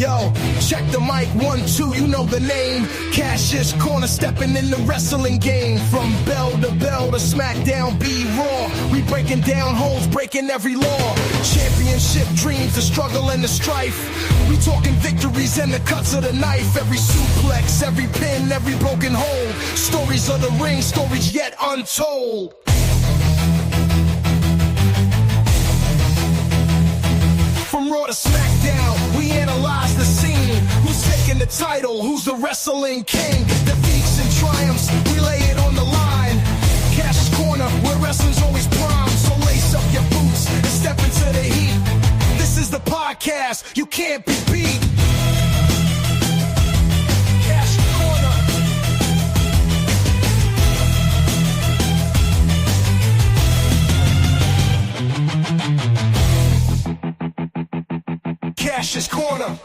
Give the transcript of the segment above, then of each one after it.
Yo, check the mic, 1, 2, you know the name. Cash's Corner, stepping in the wrestling game. From bell to SmackDown, be raw. We breaking down holes, breaking every law. Championship dreams, the struggle and the strife. We talking victories and the cuts of the knife. Every suplex, every pin, every broken hole. Stories of the ring, stories yet untold. From Raw to SmackDown, we analyze the scene. Who's taking the title? Who's the wrestling king? Defeats and triumphs, we lay it on the line. Cash's Corner, where wrestling's always prime. So lace up your boots and step into the heat. This is the podcast, you can't be beat. Cash's Corner. Cash's Corner.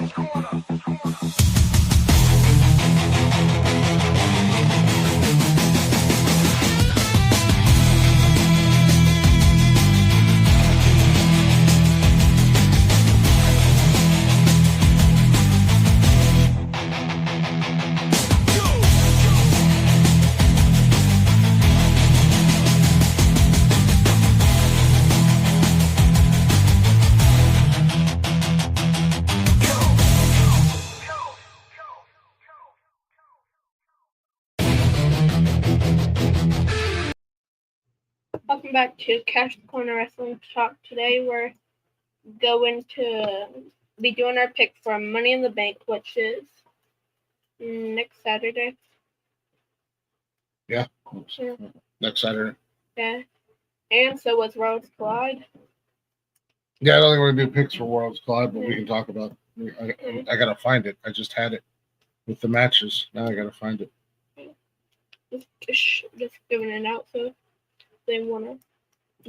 Welcome back to Kash Corner Wrestling Talk. Today we're going to be doing our pick for Money in the Bank, which is next Saturday. Yeah. Next Saturday. Yeah. And so was Worlds Collide. Yeah, I don't think we're going to do picks for Worlds Collide, but we can talk about I got to find it. I just had it with the matches. Now I got to find it. Just giving it out so they want to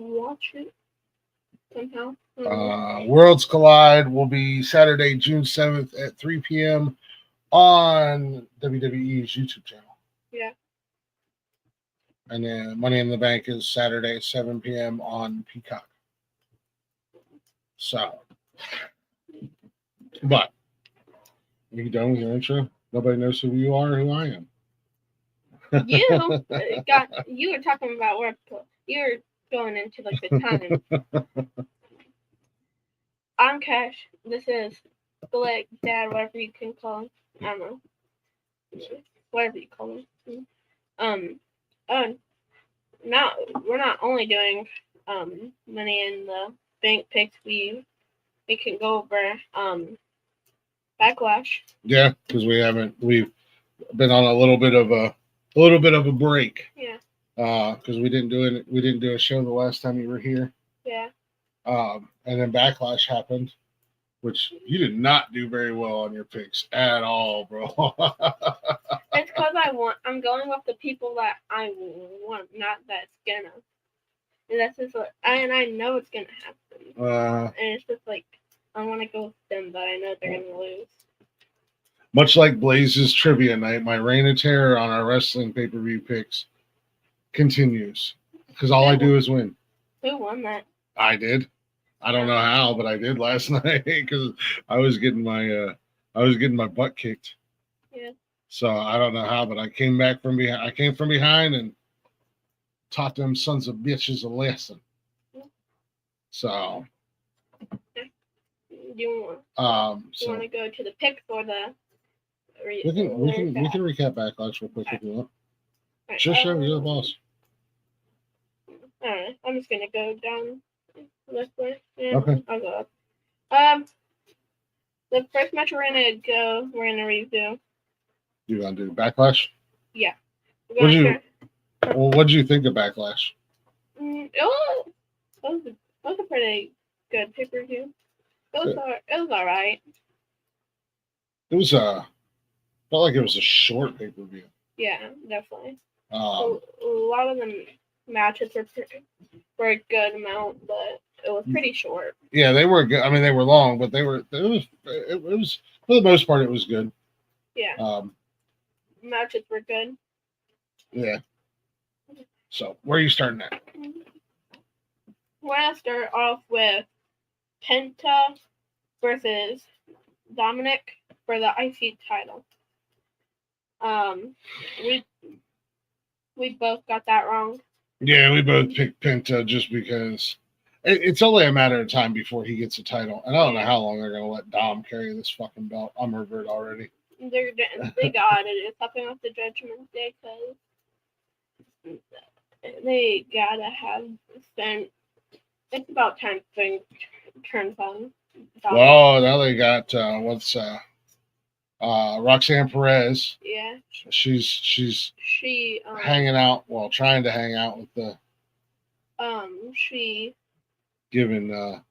watch it somehow. Worlds Collide will be Saturday, June 7th at 3 p.m. on WWE's YouTube channel. Yeah. And then Money in the Bank is Saturday at 7 p.m. on Peacock. So, but you done with your intro? Nobody knows who you are or who I am. You were talking about where you were going into like the time. I'm Kash. This is Blake, Dad, whatever you can call him. I don't know. Whatever you call him. We're not only doing Money in the Bank picks. We can go over Backlash. Yeah, because we've been on a little bit of a break. Yeah. Because we didn't do a show the last time you were here. Yeah. And then Backlash happened, which you did not do very well on your picks at all, bro. It's because I'm going with the people that I want, not that's gonna. And that's just and I know it's gonna happen. And it's just like I want to go with them, but I know they're gonna lose. Much like Blaze's trivia night, my reign of terror on our wrestling pay-per-view picks continues because all I do is win. Who won that? I did. I don't know how, but I did last night because I was getting my butt kicked. Yeah. So I don't know how, but I came back from behind. I came from behind and taught them sons of bitches a lesson. So. Do you want to go to the pick or the? We can recap Backlash real quick if you want. Right. Sure, you're the boss. All right, I'm just gonna go down this way. Yeah, okay. I'll go up. The first match we're gonna review. You gonna do Backlash? Yeah. What did you think of Backlash? It was a pretty good pay-per-view. It was all right. It was felt like it was a short pay-per-view. Yeah, definitely. A lot of the matches were a good amount, but it was pretty short. Yeah, they were good. I mean, they were long, but it was for the most part it was good. Yeah. Matches were good. Yeah. So, where are you starting at? We're gonna start off with Penta versus Dominic. for the IC title. We both got that wrong. Yeah, we both picked Penta just because it's only a matter of time before he gets a title. And I don't know how long they're going to let Dom carry this fucking belt. I'm over it already. They got it. It's something with the Judgment Day because they gotta have spent. It's about time things turns on. Well, now they got Roxanne Perez. Yeah. She's hanging out, trying to hang out with the. She. Giving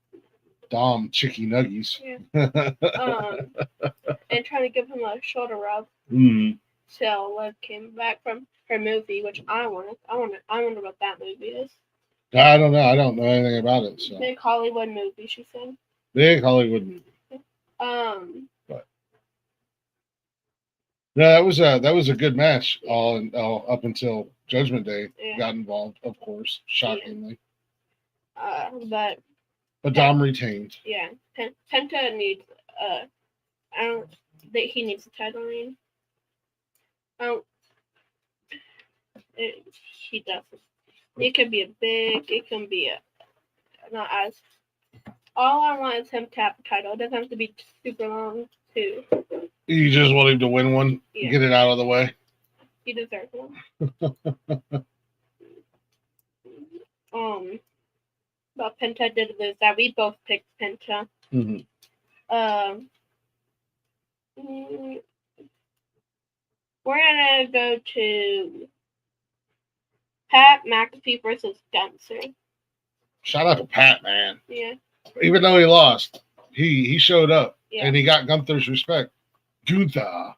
Dom chicky nuggies. Yeah. And trying to give him a shoulder rub. Mm. Till Liv came back from her movie, which I wonder what that movie is. I don't know. I don't know anything about it. So. Big Hollywood movie, she said. Big Hollywood movie. But no, that was a good match. All up until Judgment Day got involved, of course, shockingly. But Dom retained. Yeah, Penta needs. I don't think he needs a title reign. He doesn't. It can be a big. It can be a not as. All I want is him to have a title. It doesn't have to be super long too. You just want him to win one, get it out of the way. He deserves one. But Penta did lose that. We both picked Penta. Mm-hmm. We're gonna go to Pat McAfee versus Gunther. Shout out to Pat, man. Yeah. Even though he lost, he showed up and he got Gunther's respect. Gunther,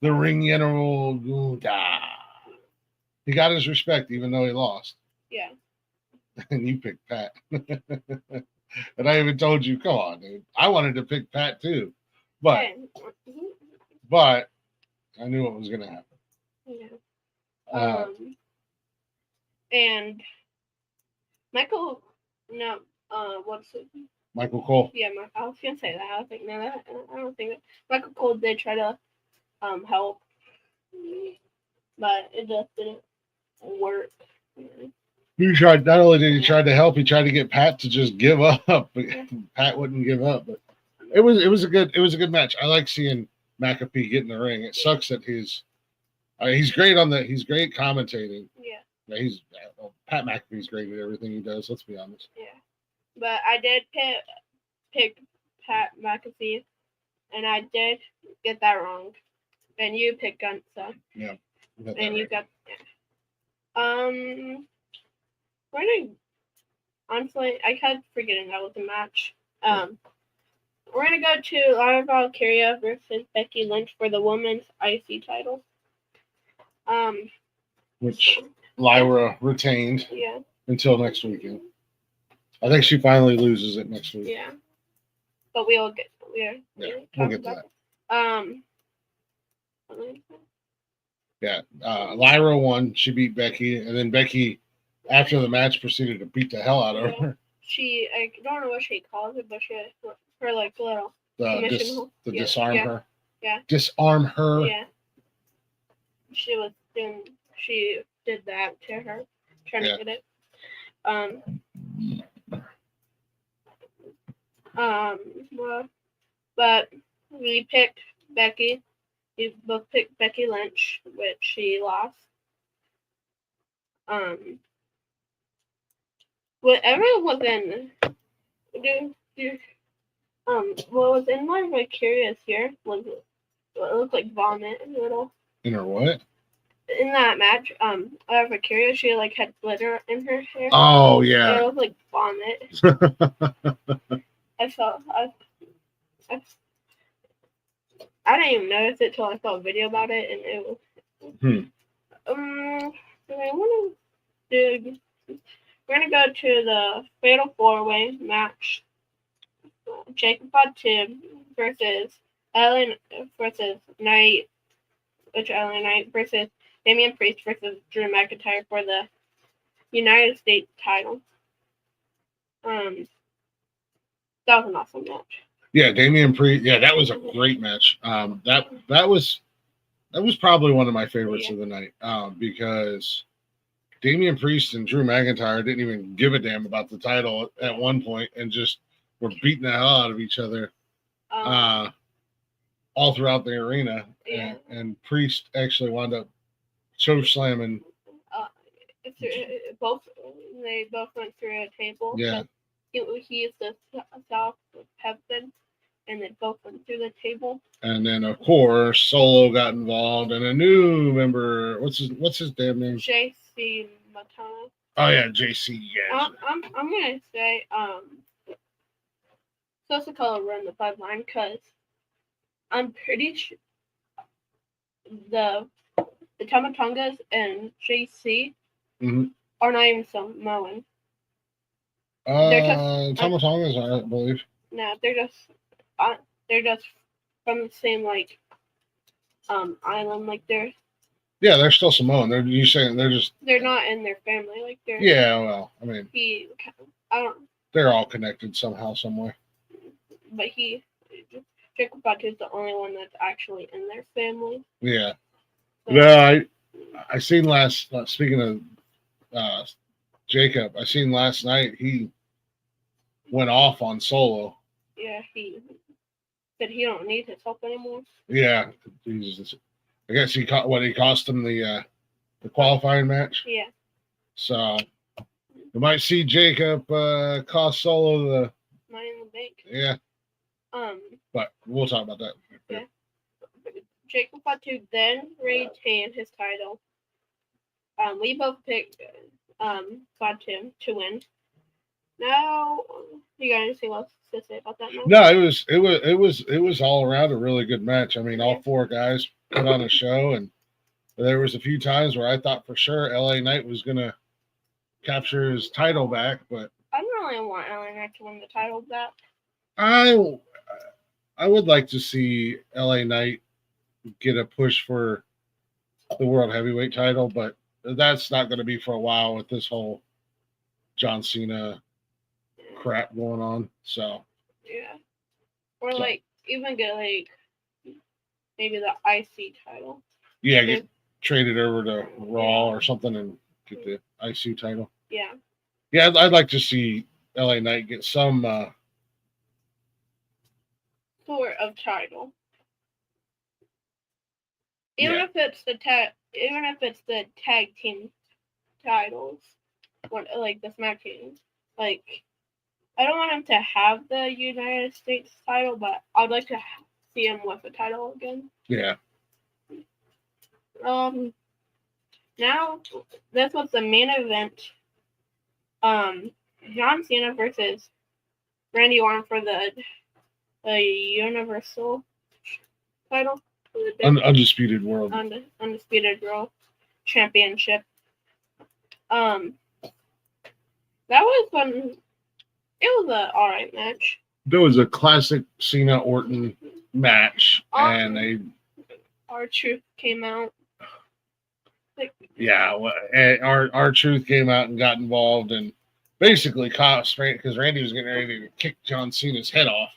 the ring general Gunther. He got his respect even though he lost. Yeah. And you picked Pat. And I even told you, come on, dude. I wanted to pick Pat too. But I knew what was going to happen. Yeah. And Michael, what's it? Michael Cole. Yeah, I was going to say that. I was like, no, I don't think that. Michael Cole did try to help, but it just didn't work. He tried. Not only did he try to help, he tried to get Pat to just give up. But Pat wouldn't give up. But it was a good match. I like seeing McAfee get in the ring. It sucks that he's great he's great commentating. Yeah. Pat McAfee's great at everything he does. Let's be honest. Yeah, but I did pick Pat McAfee, and I did get that wrong. And you picked Gunther. Yeah. And you got. Honestly, I kept forgetting that was a match. We're gonna go to Lyra Valkyria versus Becky Lynch for the women's IC title. Which Lyra retained. Yeah. Until next weekend. I think she finally loses it next week. Yeah. But we'll get to that. Yeah. Lyra won. She beat Becky, and then Becky, after the match, proceeded to beat the hell out of her. I don't know what she calls it, but her like little disarm her. Yeah. Disarm her. Yeah. She did that to her, trying to get it. But we picked Becky. We both picked Becky Lynch, which she lost. Whatever was in what was in my Vicarious here was it looked like vomit a little. In her what? In that match, Vicarious, she like had glitter in her hair. Oh yeah. It looked like vomit. I didn't even notice it till I saw a video about it, and it was. We're gonna go to the Fatal 4-Way match. Jacob Fatu versus Ellen Knight, versus Damian Priest versus Drew McIntyre for the United States title. That was an awesome match. Yeah, Damian Priest. Yeah, that was a great match. That was probably one of my favorites of the night because Damian Priest and Drew McIntyre didn't even give a damn about the title at one point and just were beating the hell out of each other all throughout the arena. Yeah. And Priest actually wound up choke slamming. They both went through a table. Yeah. He used the South Pepin, and they both went through the table. And then, of course, Solo got involved, and a new member. What's his damn name? JC Matana. Oh yeah, JC. Yeah. I'm gonna say Sosakala run the bloodline because I'm pretty sure the Tamatongas and JC are not even Samoan. Tamatongas, I believe. No, they're just from the same island. Like they're still Samoan. They're not in their family. Like they're. Yeah, well, I mean. They're all connected somehow, somewhere. But Jacob Batu is the only one that's actually in their family. Yeah. So, no, I seen speaking of Jacob, I seen last night he went off on Solo. Yeah, he said he don't need his help anymore. Yeah, Jesus. I guess he cost him the qualifying match. Yeah. So you might see Jacob cost Solo the Money in the Bank. Yeah. But we'll talk about that. Yeah. Jacob Batu then retained his title. We both picked Batu to win. Now, you got anything else to say about that match? No, it was all around a really good match. I mean, all four guys put on a show, and there was a few times where I thought for sure LA Knight was gonna capture his title back, but I don't really want LA Knight to win the title back. I would like to see LA Knight get a push for the World Heavyweight title, but that's not going to be for a while with this whole John Cena crap going on. So yeah, or even get maybe the IC title. Yeah, get traded over to Raw or something and get the IC title. Yeah. Yeah, I'd like to see LA Knight get some sort of title. Even if it's the tag team titles, the Smack team, I don't want him to have the United States title, but I'd like to see him with the title again. Yeah. Now this was the main event. John Cena versus Randy Orton for the Universal title. Undisputed World. Undisputed World Championship. That was fun. It was an alright match. There was a classic Cena Orton match, and R-Truth came out. R-Truth came out and got involved and basically cost because Randy was getting ready to kick John Cena's head off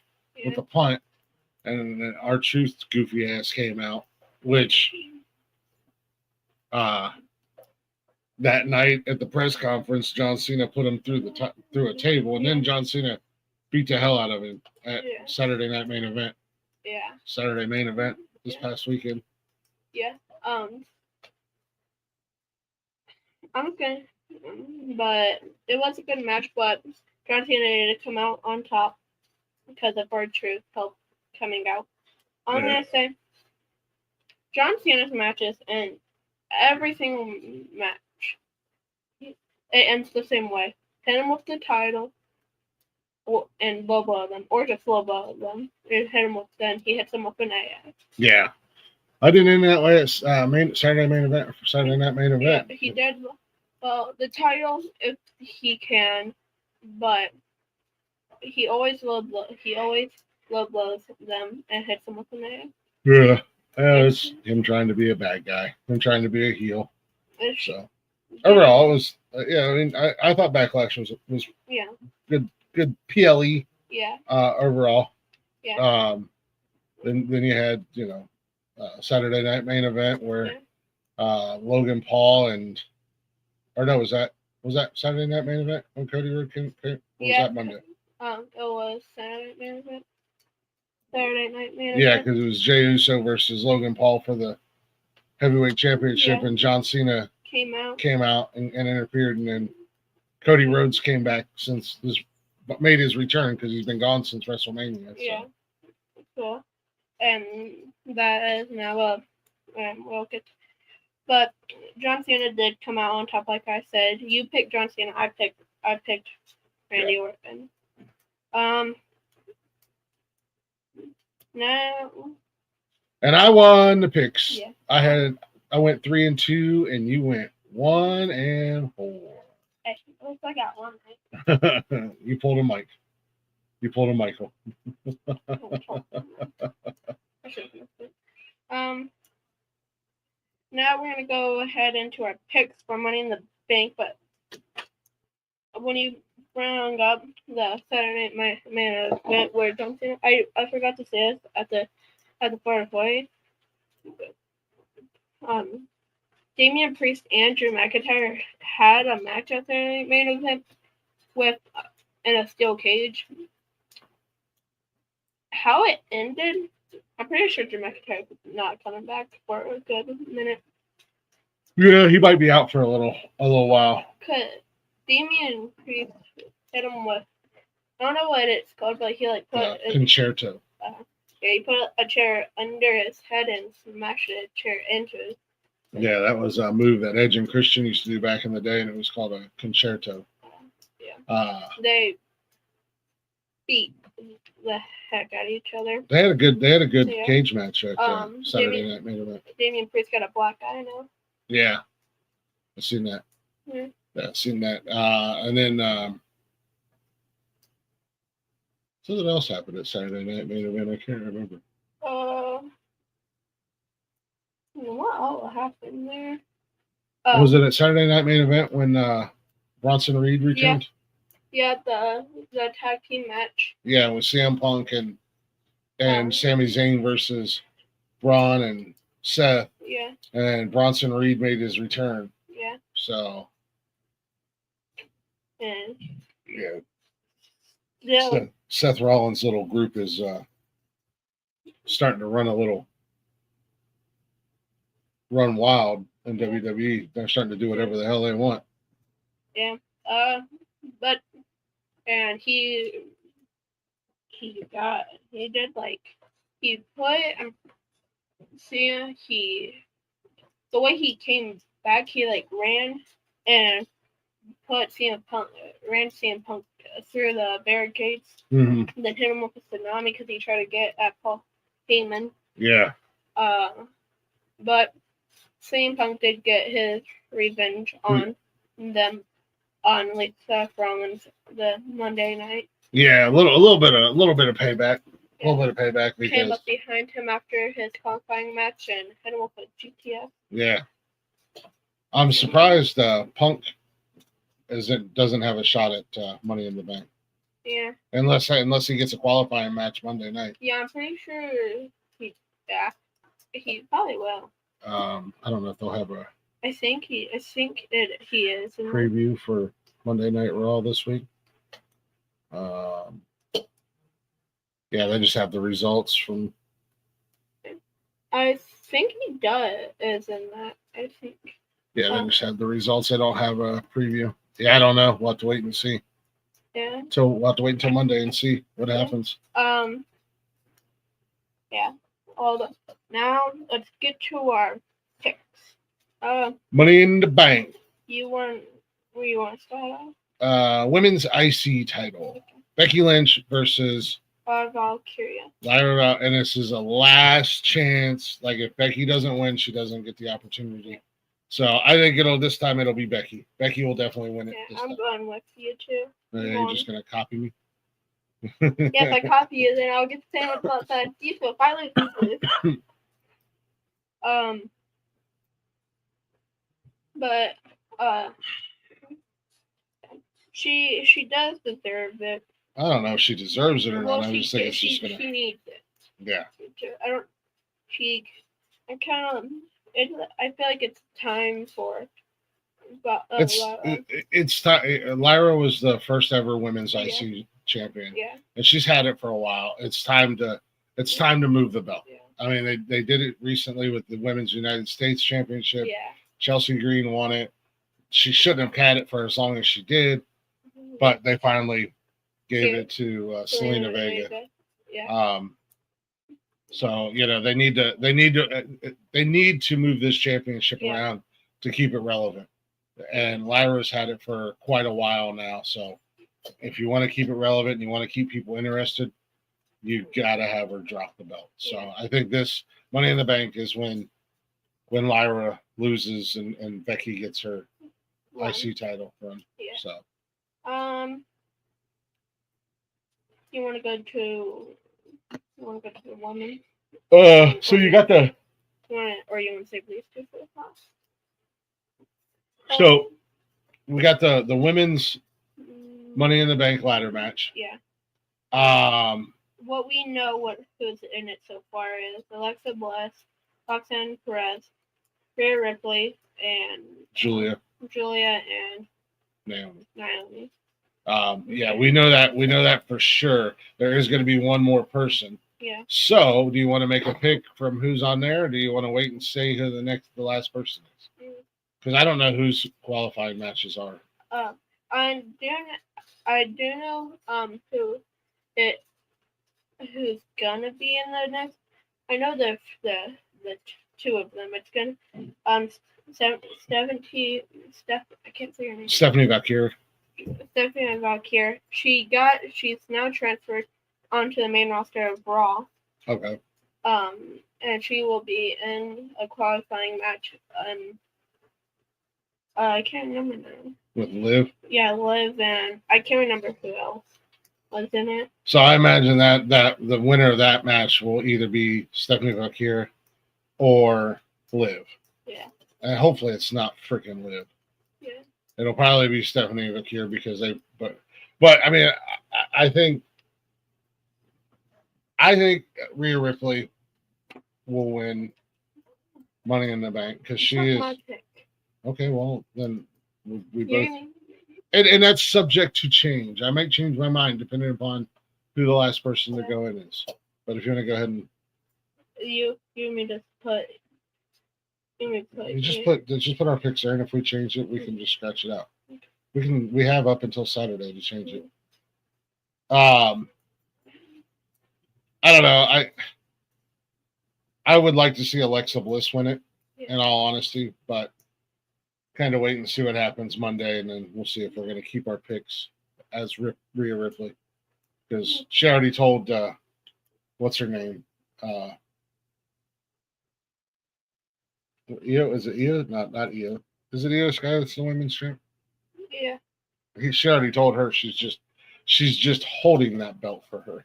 with a punt, and then R-Truth's goofy ass came out, which that night at the press conference, John Cena put him through a table, and then John Cena beat the hell out of him at Saturday Night Main Event. Yeah. Saturday Main Event this past weekend. Yeah. I'm okay, but it was a good match. But John Cena needed to come out on top because of R-Truth help coming out. I'm gonna say John Cena's matches and every single match, it ends the same way. Hit him with the title, and low blow them, or just low blow them. And hit him with he hits him with an AX. Yeah, I didn't end that way at Saturday Main Event for Saturday Night Main Event. Yeah, he did. Well, the titles if he can, but he always low blows them and hits them with an AX. Yeah. It's him trying to be a bad guy. Him trying to be a heel. So overall, it was I thought Backlash was good PLE. Yeah. Overall, Yeah. Then you had Saturday night main event where Logan Paul was that Saturday night main event when Cody Rhodes came? Or was that Monday? It was Saturday main event. Saturday night main event. Yeah, because it was Jey Uso versus Logan Paul for the heavyweight championship, and John Cena came out and interfered, and then Cody Rhodes came back made his return because he's been gone since WrestleMania. So. Yeah, cool. And that is now we'll get. But John Cena did come out on top, like I said. You picked John Cena. I picked Randy Orton. No. And I won the picks. Yeah. I went 3-2, and you went 1-4. At least I got one right. You pulled a Mike. You pulled a Michael. Now we're gonna go ahead into our picks for Money in the Bank, but when you brought up the Saturday night main event where John Cena, I forgot to say this at the Florida Fight. Damian Priest and Drew McIntyre had a match at the main event with in a steel cage. How it ended, I'm pretty sure Drew McIntyre is not coming back for a good minute. Yeah, he might be out for a little while. Cause Damian Priest hit him with, I don't know what it's called, but he put a concerto. He put a chair under his head and smashed the chair into it. Yeah, that was a move that Edge and Christian used to do back in the day, and it was called a concerto. Yeah. They beat the heck out of each other. They had a good cage match at Saturday night main event. Damian Priest got a black eye now. Yeah, I've seen that. Yeah, I've seen that. And then something else happened at Saturday night main event. I can't remember. What all happened there? Was it at Saturday night main event when Bronson Reed returned? Yeah, the tag team match. Yeah, with CM Punk and Sami Zayn versus Braun and Seth. Yeah. And Bronson Reed made his return. Yeah. So. And. Yeah. Seth Rollins' little group is starting to run wild in WWE. They're starting to do whatever the hell they want. Yeah. And he the way he came back, he ran and ran CM Punk through the barricades, and then hit him with a tsunami because he tried to get at Paul Heyman. Yeah. But CM Punk did get his revenge on them. On Seth Rollins the Monday night. Yeah, a little bit of payback. A little bit of payback because came up behind him after his qualifying match and hit him with a GTF. Yeah. I'm surprised Punk doesn't have a shot at Money in the Bank. Yeah. Unless he gets a qualifying match Monday night. Yeah, I'm pretty sure he probably will. I don't know if they'll have a I think he is. Preview for Monday Night Raw this week. Yeah, they just have the results from. I think he is in that. I think. Yeah, they just have the results. They don't have a preview. Yeah, I don't know. We'll have to wait and see. Yeah. So we'll have to wait until Monday and see what happens. Yeah. Now let's get to our picks. Money in the Bank. Where you want to start off? Women's IC title. Okay. Becky Lynch versus Valkyria. And this is a last chance. If Becky doesn't win, she doesn't get the opportunity. So I think this time it'll be Becky. Becky will definitely win it. Yeah, I'm going with you too. You're just gonna copy me. Yeah, if I copy you, then I'll get the same result that you. So if I lose, but she does deserve it. I don't know if she deserves it or well, not. I just think it's just gonna. She needs it. Yeah. I don't. I kind of. I feel like it's time for. It's time. Lyra was the first ever women's IC champion. Yeah. And she's had it for a while. It's time to move the belt. Yeah. I mean, they did it recently with the Women's United States Championship. Yeah. Chelsea Green won it. She shouldn't have had it for as long as she did, but they finally gave it to Selena Vega. Yeah. So they need to move this championship around to keep it relevant. And Lyra's had it for quite a while now. So if you want to keep it relevant and you want to keep people interested, you gotta have her drop the belt. So I think this Money in the Bank is when Lyra loses and Becky gets her IC title from. Yeah. So you want to go to the woman? So you got the. Or you want to save these two for the class? So we got the women's Money in the Bank ladder match. Yeah. What we know who's in it so far is Alexa Bliss, Roxanne Perez, Rhea Ripley, and Julia and Naomi. Yeah, we know that for sure. There is going to be one more person. Yeah. So, do you want to make a pick from who's on there, or do you want to wait and say who the last person is? Because I don't know whose qualifying matches are. I do know who's gonna be in the next. I know the two of them. It's gonna I can't say her name. Stephanie Valkyrie. Stephanie Valkyrie. She's now transferred onto the main roster of Raw. Okay. And she will be in a qualifying match. I can't remember now. With Liv? Yeah, Liv, and I can't remember who else was in it. So I imagine that the winner of that match will either be Stephanie Valkyrie or Liv. Yeah. And hopefully it's not freaking Liv. Yeah. It'll probably be Stephanie Valkyrie because but I mean I think Rhea Ripley will win Money in the Bank because she is. My pick. Okay, well then we both. And that's subject to change. I might change my mind depending upon who the last person to go in is. But if you want to go ahead and you mean just put. Just put our picks there, and if we change it, we can just scratch it out. We have up until Saturday to change it. I don't know. I would like to see Alexa Bliss win it, in all honesty, but kind of wait and see what happens Monday, and then we'll see if we're going to keep our picks as Rhea Ripley, because she already told what's her name. Io, is it Io? Not Io. Is it Io Sky that's the women's champ? Yeah. She already told her she's just holding that belt for her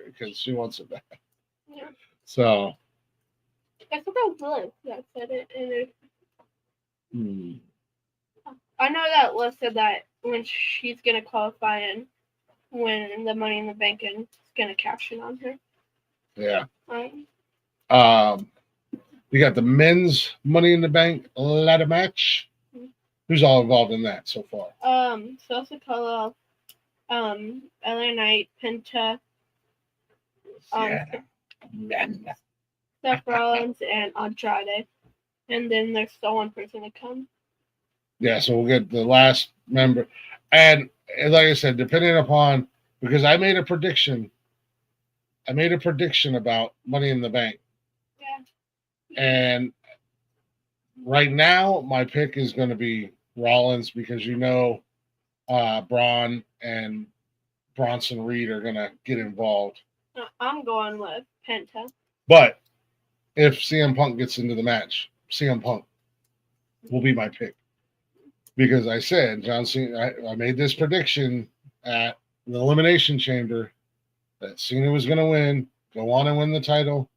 because she wants it back. Yeah. So. I thought that was Liz that said it. I know that Liz said that when she's gonna qualify and win the Money in the Bank and it's gonna cash in on her. Yeah. You got the men's Money in the Bank ladder match. Who's all involved in that so far? Sosa Koloff, LA Knight, Penta, Seth Rollins, and Andrade. And then there's still one person to come. Yeah, so we'll get the last member. And like I said, depending upon, because I made a prediction about Money in the Bank. Yeah. And right now, my pick is going to be Rollins because Braun and Bronson Reed are going to get involved. I'm going with Penta. But if CM Punk gets into the match, CM Punk will be my pick. Because I said, John Cena, I made this prediction at the Elimination Chamber that Cena was going to win, go on and win the title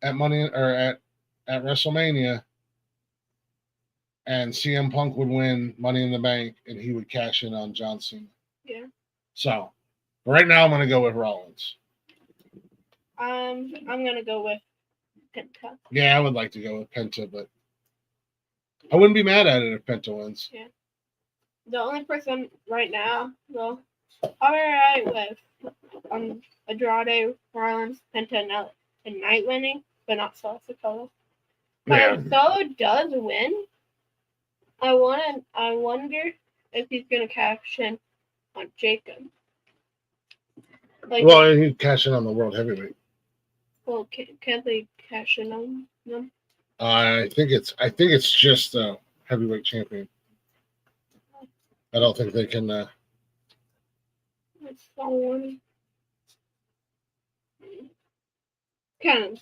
at WrestleMania, and CM Punk would win Money in the Bank, and he would cash in on John Cena. Yeah. So Right now, I'm going to go with Rollins. I'm gonna go with Penta. Yeah, I would like to go with Penta, but I wouldn't be mad at it if Penta wins. Yeah. The only person right now, though, I'm alright with Andrade, Rollins, Penta, and Knight winning, but not Solo. Yeah. If Solo does win, I wonder if he's gonna cash in on Jacob. Like, well, he'd cash in on the World Heavyweight. Well, can't they cash in on them? I think it's just heavyweight champion. I don't think they can. It's someone kind of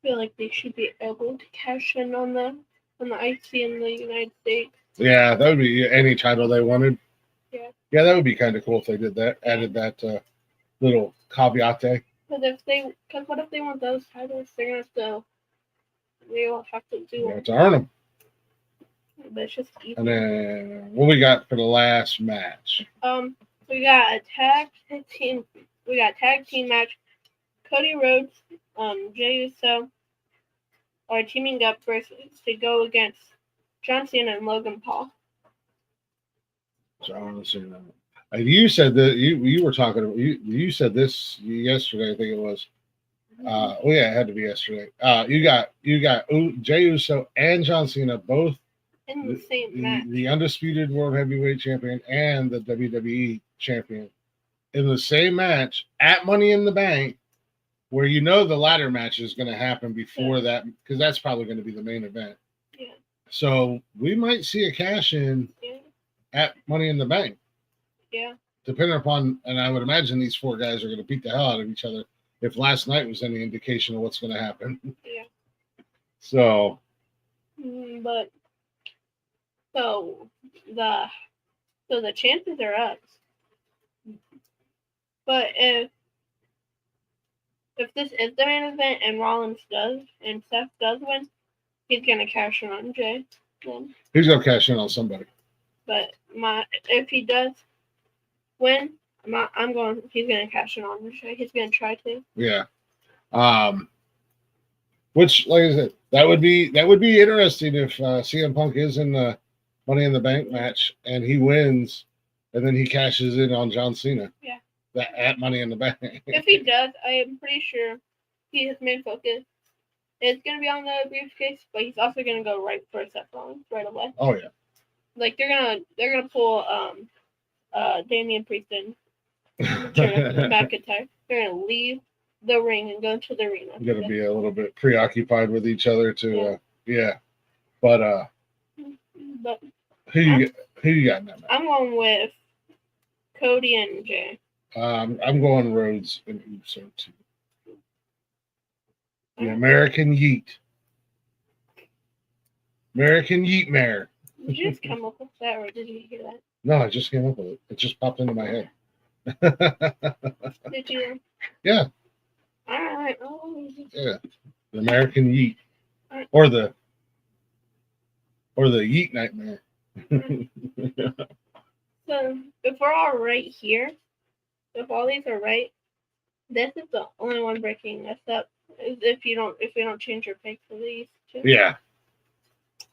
feel like they should be able to cash in on the IC in the United States. Yeah, that would be any title they wanted. Yeah. Yeah, that would be kind of cool if they did that. Added that little caveat. Because what if they want those titles? They will have to do. You have to earn them. But it's just easy. And then what we got for the last match? We got a tag team. We got a tag team match. Cody Rhodes, Jey Uso are teaming up to go against John Cena and Logan Paul. John Cena. You said that you were talking about you said this yesterday. I think it was. Oh yeah, it had to be yesterday. You got Jey Uso and John Cena both in the same match. The undisputed world heavyweight champion and the WWE champion in the same match at Money in the Bank, where you know the ladder match is going to happen before that, because that's probably going to be the main event. Yeah. So we might see a cash in at Money in the Bank. Yeah. Depending upon, and I would imagine these four guys are going to beat the hell out of each other if last night was any indication of what's going to happen. Yeah. So. But so the chances are up. But if this is the main event and Rollins does and Seth does win, he's gonna cash in on Jay. Then. He's gonna cash in on somebody. But if he does win, he's gonna cash in on Jay. He's gonna try to. Yeah. Which, like I said, that would be interesting if CM Punk is in the Money in the Bank match and he wins, and then he cashes in on John Cena. Yeah. At Money in the Bank. If he does, I am pretty sure his main focus is going to be on the briefcase, but he's also going to go right for Seth Rollins right away. Oh yeah. Like they're gonna pull Damian Priest and McIntyre. They're gonna leave the ring and go into the arena. I'm gonna be a little bit preoccupied with each other too. Yeah. But who you got in that match? I'm going with Cody and Jay. I'm going Rhodes and Uso too. The American Yeet. American Yeet Mare. Did you just come up with that, or did you hear that? No, I just came up with it. It just popped into my head. Did you? Yeah. All right. Oh. Yeah. The American Yeet. Right. Or the Yeet Nightmare. So if we're all right here, if all these are right, this is the only one breaking us up. If we don't change your pick for these two. Yeah.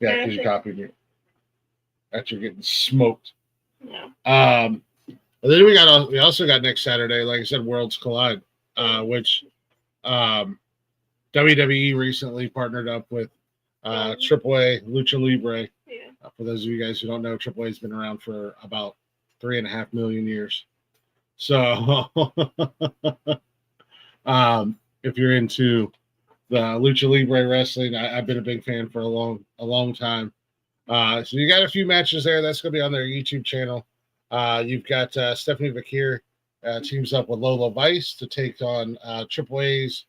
Yeah, because you copied me. After getting smoked. Yeah. And then we also got next Saturday, like I said, Worlds Collide, which WWE recently partnered up with AAA Lucha Libre. Yeah. For those of you guys who don't know, AAA has been around for about 3.5 million years. So if you're into the Lucha Libre wrestling, I've been a big fan for a long time. So you got a few matches there. That's going to be on their YouTube channel. You've got Stephanie Vakir teams up with Lola Vice to take on AAA's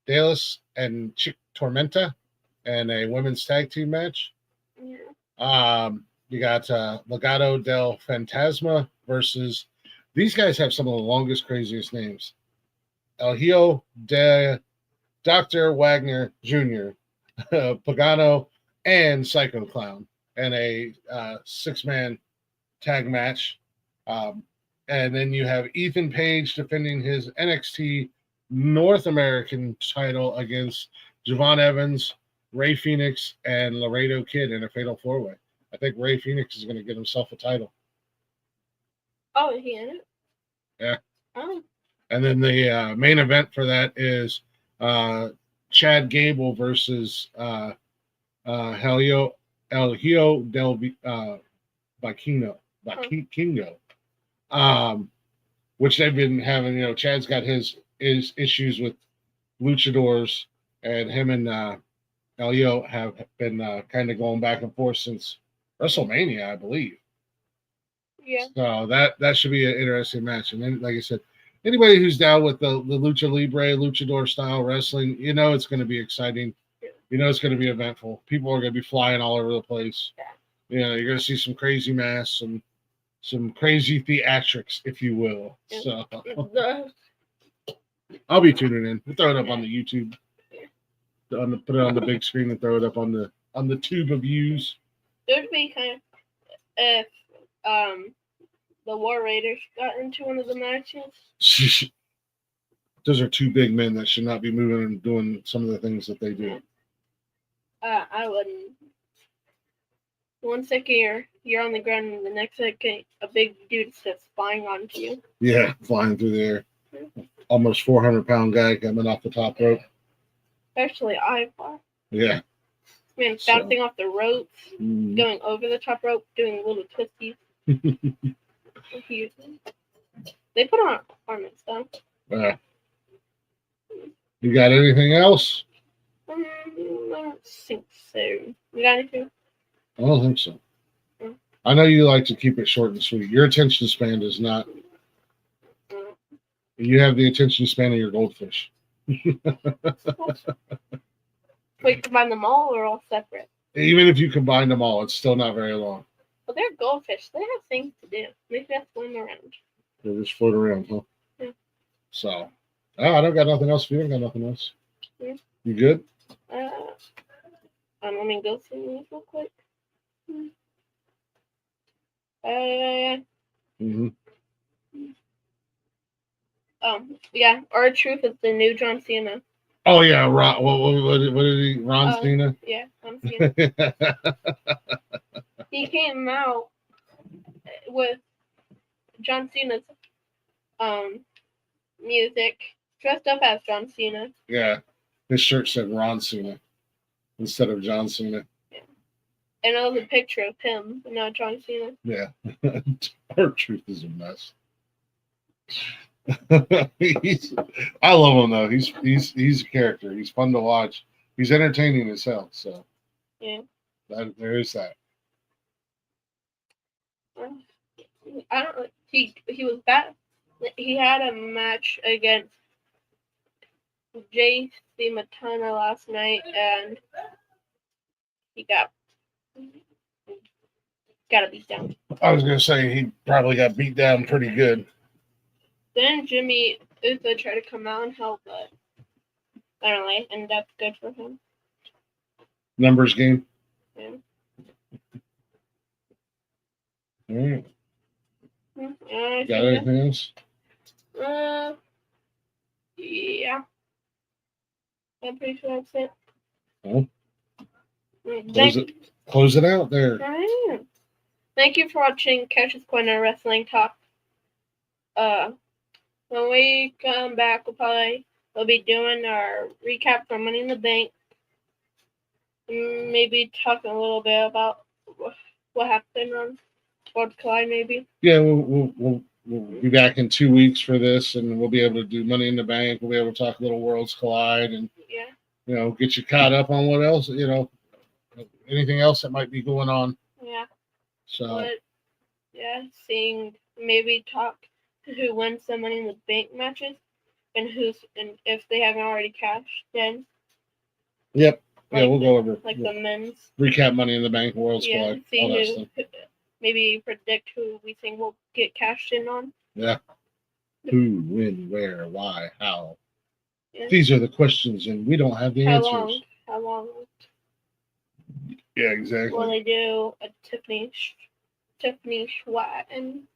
Dallas and Chick Tormenta in a women's tag team match. Yeah. You got Legado del Fantasma versus, these guys have some of the longest, craziest names. El Hijo de Dr. Wagner Jr., Pagano, and Psycho Clown, and a 6-man tag match. And And then you have Ethan Page defending his NXT North American title against Javon Evans, Ray Phoenix, and Laredo Kid in a fatal 4-way. I think Ray Phoenix is going to get himself a title. Oh, is he in it? Yeah. Oh. And then the main event for that is Chad Gable versus El Hijo del Baquino, which they've been having. Chad's got his issues with luchadors, and him and El Hijo have been kind of going back and forth since WrestleMania, I believe. Yeah. So that should be an interesting match. And then, like I said, anybody who's down with the lucha libre, luchador style wrestling, it's going to be exciting. It's going to be eventful. People are going to be flying all over the place. Yeah. You're going to see some crazy masks and some crazy theatrics, if you will. Yeah. So I'll be tuning in. We'll throw it up on the YouTube. Put it on the big screen and throw it up on the tube of views. It would be kind of if the War Raiders got into one of the matches. Those are two big men that should not be moving and doing some of the things that they do. I wouldn't. One second you're on the ground, and the next second a big dude starts flying onto you. Yeah, flying through the air. Almost 400-pound guy coming off the top rope. Especially I-fly. Yeah. Man, bouncing off the ropes, going over the top rope, doing little twisties. They put on performance, though. You got anything else? I don't think so. You got anything? I don't think so. I know you like to keep it short and sweet. Your attention span is not. You have the attention span of your goldfish. Wait, combine them all or all separate? Even if you combine them all, it's still not very long. Well, they're goldfish. They have things to do. They just swim around. They just float around, huh? Yeah. So, I don't got nothing else for you. I got nothing else. Yeah. You good? Let me go see these real quick. Yeah. R-Truth is the new John Cena. Oh yeah, Ron. What did he? Ron Cena. Yeah, Ron Cena. He came out with John Cena's music, dressed up as John Cena. Yeah, his shirt said Ron Cena instead of John Cena. Yeah. And it was a picture of him, not John Cena. Yeah, R-Truth is a mess. I love him though. He's a character. He's fun to watch. He's entertaining as hell. So yeah, there is that. I don't know. He was bad. He had a match against JC Matana last night, and he got beat down. I was gonna say he probably got beat down pretty good. Then Jimmy Uso tried to come out and help, but I don't know. It ended up good for him. Numbers game. Yeah. All right. Got anything else? Yeah. I'm pretty sure that's it. Oh. Close it out there. Thank you for watching Kash's Korner Wrestling Talk. When we come back, we'll be doing our recap for Money in the Bank. Maybe talking a little bit about what happened on Worldscollide, maybe. Yeah, we'll be back in 2 weeks for this, and we'll be able to do Money in the Bank. We'll be able to talk a little Worldscollide and get you caught up on what else, anything else that might be going on. Yeah. So. Seeing maybe talk who wins the Money in the Bank matches and if they haven't already cashed in. Yep. Yeah, we'll go over the men's recap Money in the Bank, Worldscollide, all that stuff. Maybe predict who we think will get cashed in on. Yeah. Who, when, where, why, how. Yeah. These are the questions, and we don't have the answers. How long? Yeah, exactly. Will they do a Tiffany Schwatt and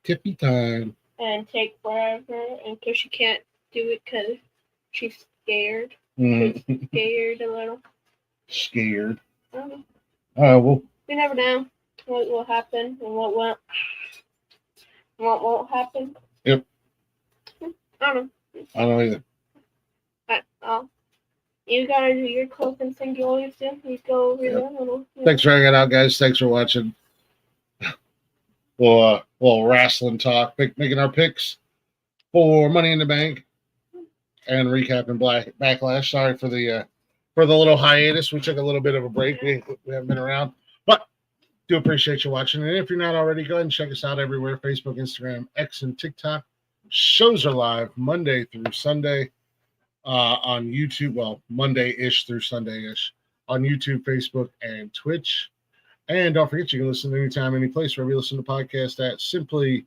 tippy time. And take forever, and because she can't do it because she's scared. Mm. She's scared a little. Scared. I don't know. Well. We never know what will happen and what won't happen. Yep. I don't know. I don't know either. You gotta do your closing thing you always do. You go over there a little. Thanks for hanging out, guys. Thanks for watching. We'll wrestling talk, making our picks for Money in the Bank and recapping Backlash. Sorry for the little hiatus. We took a little bit of a break. We haven't been around, but do appreciate you watching. And if you're not already, go ahead and check us out everywhere: Facebook, Instagram, X, and TikTok. Shows are live Monday through Sunday on YouTube. Well, Monday-ish through Sunday-ish on YouTube, Facebook, and Twitch. And don't forget, you can listen anytime, any place, wherever you listen to podcasts at. Simply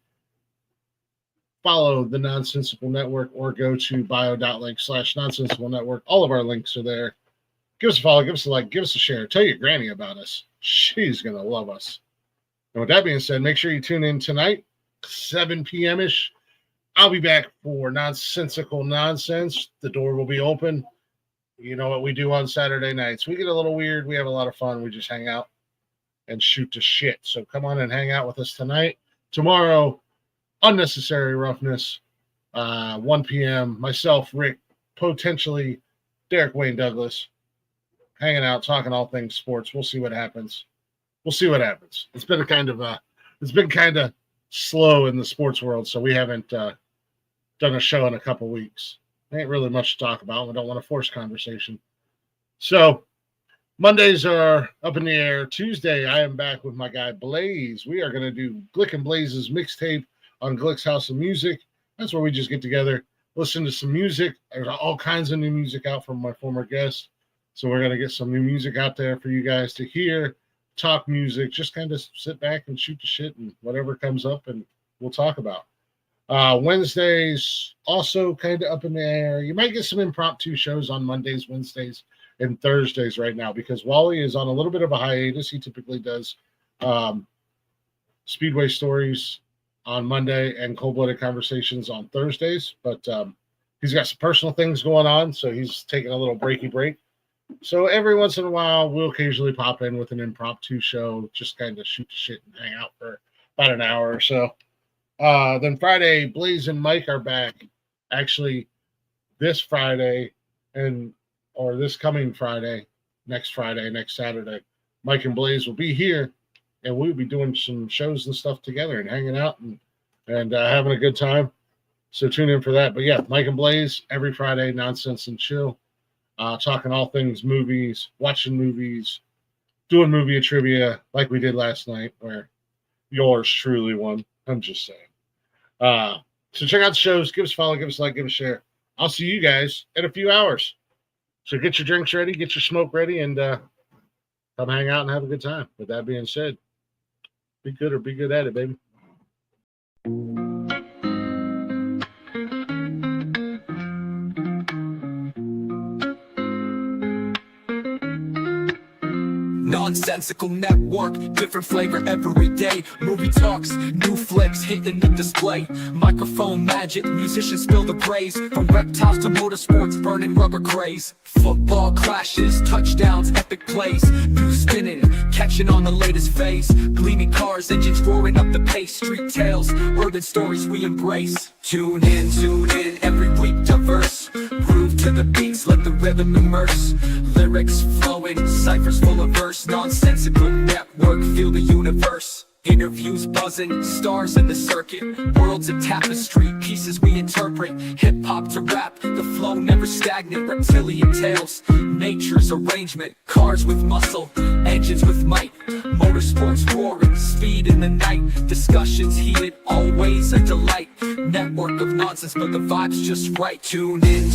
follow the Nonsensical Network or go to bio.link/Nonsensical Network. All of our links are there. Give us a follow, give us a like, give us a share. Tell your granny about us. She's going to love us. And with that being said, make sure you tune in tonight, 7 p.m.-ish. I'll be back for Nonsensical Nonsense. The door will be open. You know what we do on Saturday nights. We get a little weird. We have a lot of fun. We just hang out and shoot the shit. So come on and hang out with us tonight. Tomorrow, Unnecessary Roughness, 1 p.m. Myself, Rick, potentially Derek Wayne Douglas, hanging out, talking all things sports. We'll see what happens. It's been kind of slow in the sports world, so we haven't done a show in a couple weeks. Ain't really much to talk about. We don't want to force conversation. So Mondays are up in the air. Tuesday, I am back with my guy Blaze. We are going to do Glick and Blaze's mixtape on Glick's House of Music. That's where we just get together, listen to some music. There's all kinds of new music out from my former guest. So we're going to get some new music out there for you guys to hear, talk music, just kind of sit back and shoot the shit and whatever comes up and we'll talk about. Wednesdays, also kind of up in the air. You might get some impromptu shows on Mondays, Wednesdays, and Thursdays right now because Wally is on a little bit of a hiatus. He typically does Speedway Stories on Monday and Cold-Blooded Conversations on Thursdays, but he's got some personal things going on, so he's taking a little breaky break. So every once in a while, we'll occasionally pop in with an impromptu show, just kind of shoot the shit and hang out for about an hour or so. Then Friday, Blaze and Mike are back. Actually, this Friday or this coming Friday, next Saturday, Mike and Blaze will be here, and we'll be doing some shows and stuff together and hanging out and having a good time. So tune in for that. But yeah, Mike and Blaze every Friday, nonsense and chill, talking all things movies, watching movies, doing movie trivia like we did last night, where yours truly won. I'm just saying. So check out the shows. Give us a follow, give us a like, give us a share. I'll see you guys in a few hours. So get your drinks ready, get your smoke ready, and come hang out and have a good time. With that being said, be good or be good at it, baby. Nonsensical network, different flavor every day. Movie talks, new flicks hitting the display. Microphone magic, musicians spill the praise. From reptiles to motorsports, burning rubber craze. Football clashes, touchdowns, epic plays. New spinning, catching on the latest phase. Gleaming cars, engines roaring up the pace. Street tales, urban stories we embrace. Tune in, every week diverse. Groove to the beats, let the rhythm immerse. Lyrics flowing, ciphers full of verse. Nonsensical network, feel the universe. Interviews buzzing, stars in the circuit. Worlds of tapestry, pieces we interpret. Hip-hop to rap, the flow never stagnant. Reptilian tales, nature's arrangement. Cars with muscle, engines with might. Motorsports roaring, speed in the night. Discussions heated, always a delight. Network of nonsense, but the vibe's just right. Tune in,